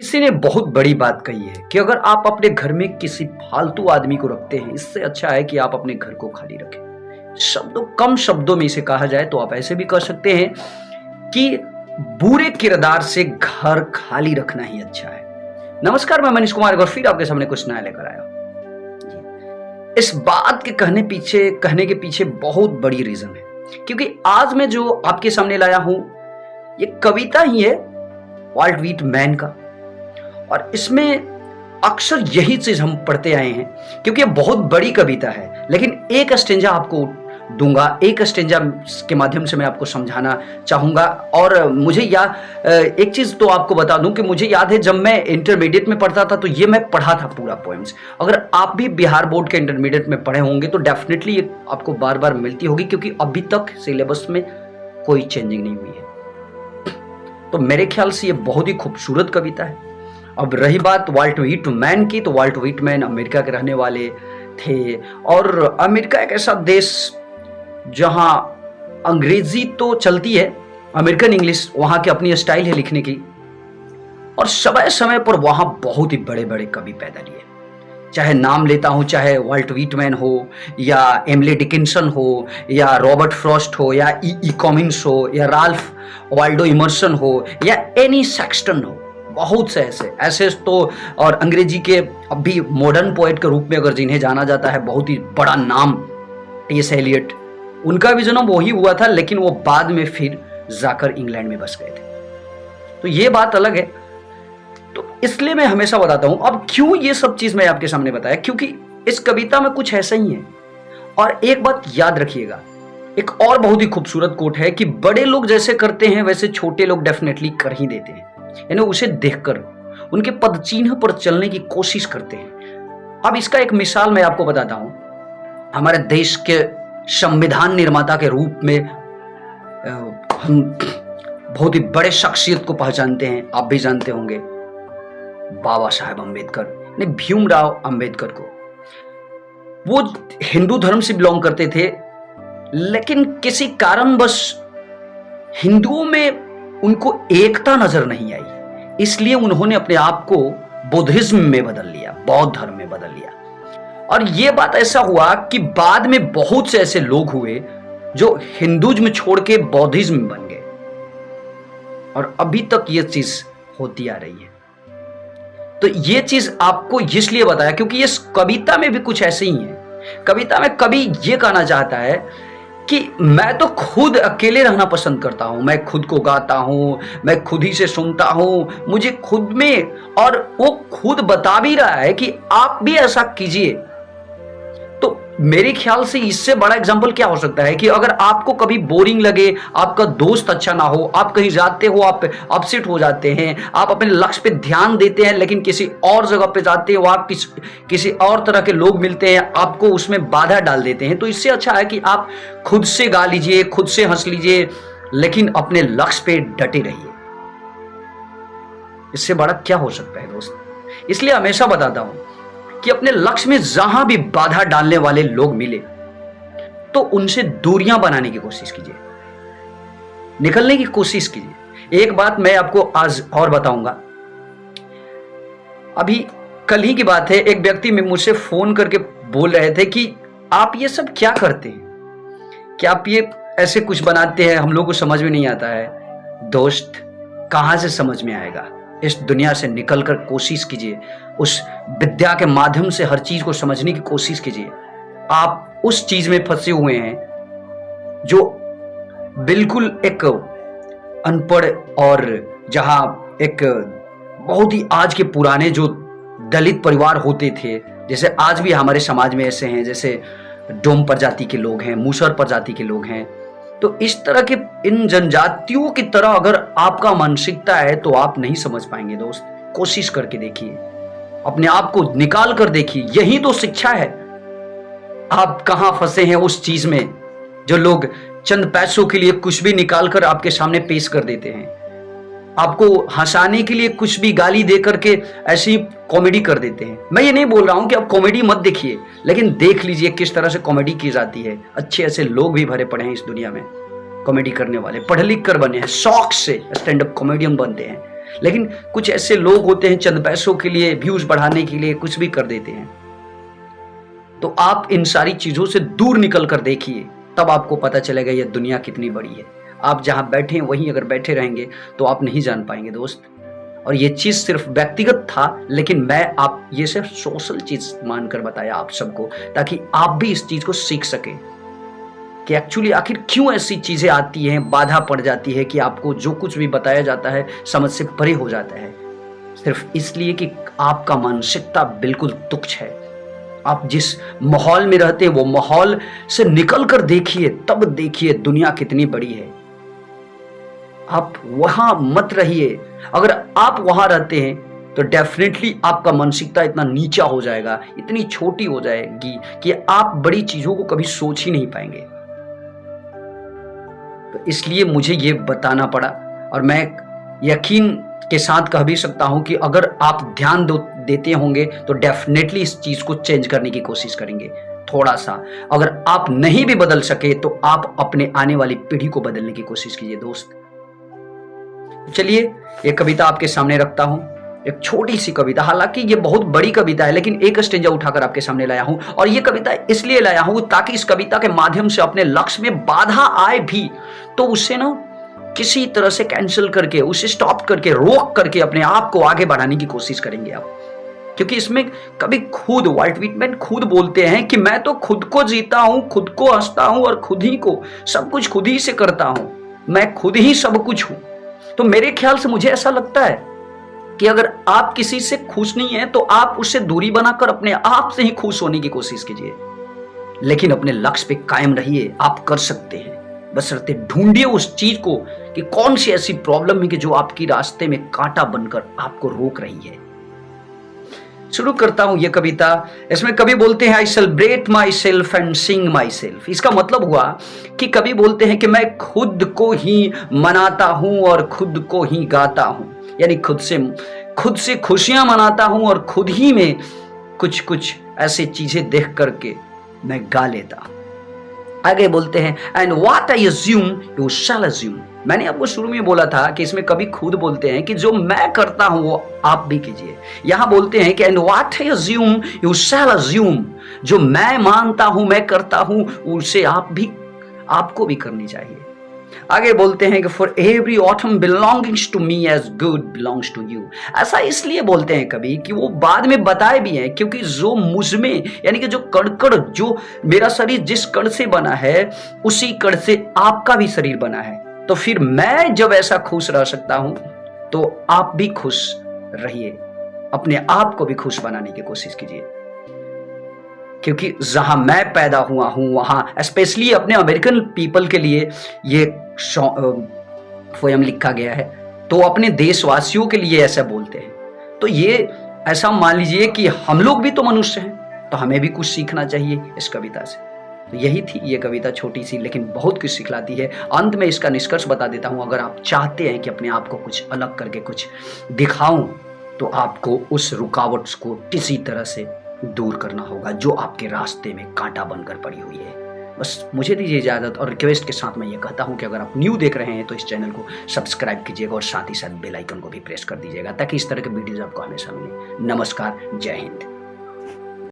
किसी ने बहुत बड़ी बात कही है कि अगर आप अपने घर में किसी फालतू आदमी को रखते हैं, इससे अच्छा है कि आप अपने घर को खाली रखें। कम शब्दों में इसे कहा जाए तो आप ऐसे भी कह सकते हैं कि बुरे किरदार से घर खाली रखना ही अच्छा है। नमस्कार, मैं मनीष कुमार और फिर आपके सामने कुछ नया लेकर आया हूं। इस बात के कहने के पीछे बहुत बड़ी रीजन है, क्योंकि आज मैं जो आपके सामने लाया हूं ये कविता ही है वाल्ट व्हिटमैन का। और इसमें अक्सर यही चीज हम पढ़ते आए हैं, क्योंकि ये बहुत बड़ी कविता है। लेकिन एक स्टेंजा आपको दूंगा, एक स्टेंजा के माध्यम से मैं आपको समझाना चाहूंगा। और मुझे एक चीज तो आपको बता दूं कि मुझे याद है जब मैं इंटरमीडिएट में पढ़ता था तो ये मैं पढ़ा था पूरा पोएम्स। अगर आप भी बिहार बोर्ड के इंटरमीडिएट में पढ़े होंगे तो डेफिनेटली ये आपको बार बार मिलती होगी, क्योंकि अभी तक सिलेबस में कोई चेंजिंग नहीं हुई है। तो मेरे ख्याल से ये बहुत ही खूबसूरत कविता है। अब रही बात वाल्ट व्हिटमैन की, तो वाल्ट व्हिटमैन अमेरिका के रहने वाले थे। और अमेरिका एक ऐसा देश जहां अंग्रेजी तो चलती है, अमेरिकन इंग्लिश वहां की अपनी स्टाइल है लिखने की। और समय समय पर वहां बहुत ही बड़े बड़े कवि पैदा लिए। चाहे नाम लेता हूं, चाहे वाल्ट व्हिटमैन हो या एमिली डिकिंसन हो या रॉबर्ट फ्रॉस्ट हो या ई कॉमिन्स हो या राल्फ वाल्डो इमर्सन हो या एनी सेक्सटन हो, बहुत से ऐसे तो। और अंग्रेजी के अभी मॉडर्न पोएट के रूप में अगर जिन्हें जाना जाता है, बहुत ही बड़ा नाम टी.एस. एलियट, उनका भी जन्म वही हुआ था, लेकिन वो बाद में फिर जाकर इंग्लैंड में बस गए थे। तो ये बात अलग है। तो इसलिए मैं हमेशा बताता हूं। अब क्यों ये सब चीज मैं आपके सामने बताया, क्योंकि इस कविता में कुछ ऐसा ही है। और एक बात याद रखिएगा, एक और बहुत ही खूबसूरत कोट है कि बड़े लोग जैसे करते हैं वैसे छोटे लोग डेफिनेटली कर ही देते हैं। यानी उसे देखकर उनके पदचिन्ह पर चलने की कोशिश करते हैं। अब इसका एक मिसाल मैं आपको बताता हूं। हमारे देश के संविधान निर्माता के रूप में हम बहुत ही बड़े शख्सियत को पहचानते हैं, आप भी जानते होंगे, बाबा साहेब अम्बेडकर ने भीमराव अम्बेडकर को। वो हिंदू धर्म से बिलोंग करते थे, लेकिन किसी कारणवश हिंदुओं में उनको एकता नजर नहीं आई, इसलिए उन्होंने अपने आप को बुद्धिज्म में बदल लिया, बौद्ध धर्म में बदल लिया। और यह बात ऐसा हुआ कि बाद में बहुत से ऐसे लोग हुए जो हिंदुज्म छोड़ के बौद्धिज्म में बन गए। और अभी तक यह चीज होती आ रही है। तो यह चीज आपको इसलिए बताया क्योंकि इस कविता में भी कुछ ऐसे ही है। कविता में कवि यह कहना चाहता है कि मैं तो खुद अकेले रहना पसंद करता हूं, मैं खुद को गाता हूं, मैं खुद ही से सुनता हूं, मुझे खुद में। और वो खुद बता भी रहा है कि आप भी ऐसा कीजिए। तो मेरे ख्याल से इससे बड़ा एग्जांपल क्या हो सकता है कि अगर आपको कभी बोरिंग लगे, आपका दोस्त अच्छा ना हो, आप कहीं जाते हो, आप अपसेट हो जाते हैं, आप अपने लक्ष्य पे ध्यान देते हैं लेकिन किसी और जगह पे जाते हो, आप किसी और तरह के लोग मिलते हैं, आपको उसमें बाधा डाल देते हैं। तो इससे अच्छा है कि आप खुद से गा लीजिए, खुद से हंस लीजिए, लेकिन अपने लक्ष्य पे डटे रहिए। इससे बड़ा क्या हो सकता है दोस्त। इसलिए हमेशा बताता हूं कि अपने लक्ष्य में जहां भी बाधा डालने वाले लोग मिले तो उनसे दूरियां बनाने की कोशिश कीजिए, निकलने की कोशिश कीजिए। एक बात मैं आपको आज और बताऊंगा। अभी कल ही की बात है, एक व्यक्ति में मुझसे फोन करके बोल रहे थे कि आप ये सब क्या करते हैं, क्या आप ये ऐसे कुछ बनाते हैं, हम लोग को समझ में नहीं आता है। दोस्त, कहां से समझ में आएगा। इस दुनिया से निकलकर कोशिश कीजिए, उस विद्या के माध्यम से हर चीज को समझने की कोशिश कीजिए। आप उस चीज में फंसे हुए हैं जो बिल्कुल एक अनपढ़, और जहां एक बहुत ही आज के पुराने जो दलित परिवार होते थे, जैसे आज भी हमारे समाज में ऐसे हैं, जैसे डोम प्रजाति के लोग हैं, मूसर प्रजाति के लोग हैं। तो इस तरह के इन जनजातियों की तरह अगर आपका मानसिकता है तो आप नहीं समझ पाएंगे दोस्त। कोशिश करके देखिए, अपने आप को निकाल कर देखिए, यही तो शिक्षा है। आप कहां फंसे हैं उस चीज में जो लोग चंद पैसों के लिए कुछ भी निकाल कर आपके सामने पेश कर देते हैं, आपको हंसाने के लिए कुछ भी गाली दे करके ऐसी कॉमेडी कर देते हैं। मैं ये नहीं बोल रहा हूं कि आप कॉमेडी मत देखिए, लेकिन देख लीजिए किस तरह से कॉमेडी की जाती है। अच्छे ऐसे लोग भी भरे पड़े हैं इस दुनिया में, कॉमेडी करने वाले, पढ़ लिख कर बने हैं, शौक से स्टैंड अप कॉमेडियन बनते हैं। लेकिन कुछ ऐसे लोग होते हैं चंद पैसों के लिए, व्यूज बढ़ाने के लिए कुछ भी कर देते हैं। तो आप इन सारी चीजों से दूर निकल कर देखिए, तब आपको पता चलेगा ये दुनिया कितनी बड़ी है। आप जहां बैठे हैं वहीं अगर बैठे रहेंगे तो आप नहीं जान पाएंगे दोस्त। और ये चीज सिर्फ व्यक्तिगत था, लेकिन मैं आप ये सिर्फ सोशल चीज मानकर बताया आप सबको, ताकि आप भी इस चीज को सीख सकें कि एक्चुअली आखिर क्यों ऐसी चीजें आती हैं, बाधा पड़ जाती है कि आपको जो कुछ भी बताया जाता है समझ से परे हो जाता है, सिर्फ इसलिए कि आपका मानसिकता बिल्कुल तुच्छ है। आप जिस माहौल में रहते हैं वो माहौल से निकल कर देखिए, तब देखिए दुनिया कितनी बड़ी है। आप वहां मत रहिए। अगर आप वहां रहते हैं तो डेफिनेटली आपका मानसिकता इतना नीचा हो जाएगा, इतनी छोटी हो जाएगी कि आप बड़ी चीजों को कभी सोच ही नहीं पाएंगे। तो इसलिए मुझे ये बताना पड़ा, और मैं यकीन के साथ कह भी सकता हूं कि अगर आप ध्यान देते होंगे तो डेफिनेटली इस चीज को चेंज करने की कोशिश करेंगे थोड़ा सा। अगर आप नहीं भी बदल सके तो आप अपने आने वाली पीढ़ी को बदलने की कोशिश कीजिए दोस्त। चलिए ये कविता आपके सामने रखता हूं, एक छोटी सी कविता, हालांकि ये बहुत बड़ी कविता है लेकिन एक स्टेंजा उठाकर आपके सामने लाया हूं। और ये कविता इसलिए लाया हूं ताकि इस कविता के माध्यम से अपने लक्ष्य में बाधा आए भी तो उससे ना किसी तरह से कैंसिल करके, उसे स्टॉप करके, रोक करके अपने आप को आगे बढ़ाने की कोशिश करेंगे आप। क्योंकि इसमें कभी खुद वाल्ट व्हिटमैन खुद बोलते हैं कि मैं तो खुद को जीता हूं, खुद को हंसता हूं और खुद ही को सब कुछ खुद ही से करता हूं, मैं खुद ही सब कुछ हूं। तो मेरे ख्याल से मुझे ऐसा लगता है कि अगर आप किसी से खुश नहीं है तो आप उससे दूरी बनाकर अपने आप से ही खुश होने की कोशिश कीजिए, लेकिन अपने लक्ष्य पे कायम रहिए। आप कर सकते हैं, बशर्ते ढूंढिए उस चीज को कि कौन सी ऐसी प्रॉब्लम है कि जो आपकी रास्ते में कांटा बनकर आपको रोक रही है। शुरू करता हूं ये कविता। इसमें कवि बोलते हैं, I celebrate my self and Singh my self. इसका मतलब हुआ कि कवि बोलते हैं कि मैं खुद को ही मनाता हूं और खुद को ही गाता हूं, यानी खुद से खुशियां मनाता हूं और खुद ही में कुछ कुछ ऐसी चीजें देख करके मैं गा लेता हूं। आगे बोलते हैं, and what I assume you shall assume. मैंने आपको शुरू में बोला था कि इसमें कभी खुद बोलते हैं कि जो मैं करता हूं वो आप भी कीजिए। यहां बोलते हैं कि and what I assume you shall assume, जो मैं मानता हूं, मैं करता हूं, उसे आपको भी करनी चाहिए। आगे बोलते हैं कि for every autumn belongings to me as good belongs to you. ऐसा इसलिए बोलते हैं कभी कि वो बाद में बताए भी हैं, क्योंकि जो मुझ में, यानी कि जो कण जो मेरा शरीर जिस कण से बना है उसी कण से आपका भी शरीर बना है। तो फिर मैं जब ऐसा खुश रह सकता हूं तो आप भी खुश रहिए, अपने आप को भी खुश बनाने की कोशिश कीजिए। क्योंकि जहां मैं पैदा हुआ हूं वहां स्पेशली अपने अमेरिकन पीपल के लिए ये पोयम लिखा गया है, तो अपने देशवासियों के लिए ऐसा बोलते हैं। तो ये ऐसा मान लीजिए कि हम लोग भी तो मनुष्य हैं, तो हमें भी कुछ सीखना चाहिए इस कविता से। तो यही थी ये कविता, छोटी सी लेकिन बहुत कुछ सिखलाती है। अंत में इसका निष्कर्ष बता देता हूं, अगर आप चाहते हैं कि अपने आप को कुछ अलग करके कुछ दिखाऊं तो आपको उस रुकावट को किसी तरह से दूर करना होगा जो आपके रास्ते में कांटा बनकर पड़ी हुई है। बस मुझे दीजिए इजाजत, और रिक्वेस्ट के साथ मैं ये कहता हूं कि अगर आप न्यू देख रहे हैं तो इस चैनल को सब्सक्राइब कीजिएगा और साथ ही साथ बेल आइकन को भी प्रेस कर दीजिएगा ताकि इस तरह के वीडियोज आपको हमेशा मिले। नमस्कार, जय हिंद।